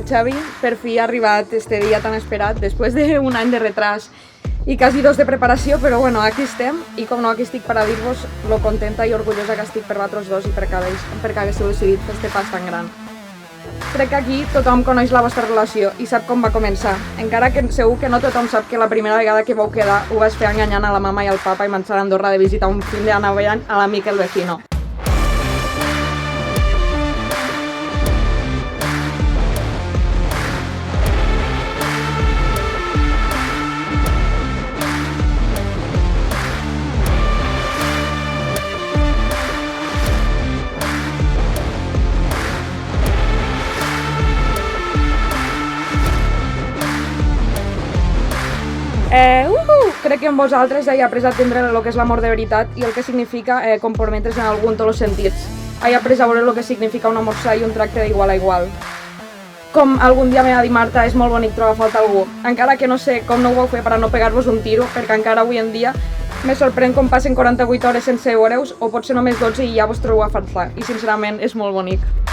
Xavi, per fi ha arribat este dia tan esperat, després d'un any de retras i quasi 2 de preparació, però bueno, aquí estem, i com no, aquí estic per a dir-vos lo contenta i orgullosa que estic per vosaltres dos i perquè haguéssiu decidit fer este pas tan gran. Crec que aquí tothom coneix la vostra relació i sap com va començar, encara que segur que no tothom sap que la primera vegada que vau quedar ho vas fer enganyant a la mama i al papa i marxar a Andorra de visitar un fin de Ana veient a l'amic el vecino. Crec que amb vosaltres he après a entendre el que és l'amor de veritat i el que significa comprometre's en algú en tots els sentits. He après a veure el que significa un amor sa i un tracte d'igual a igual. Com algun dia m'ha dit Marta, és molt bonic trobar a falta algú. Encara que no sé com no ho vau fer per a no pegar-vos un tiro, perquè encara avui en dia me sorprèn com passen 48 hores sense veure-us o potser només 12 i ja vos trobeu a faltar. I sincerament és molt bonic.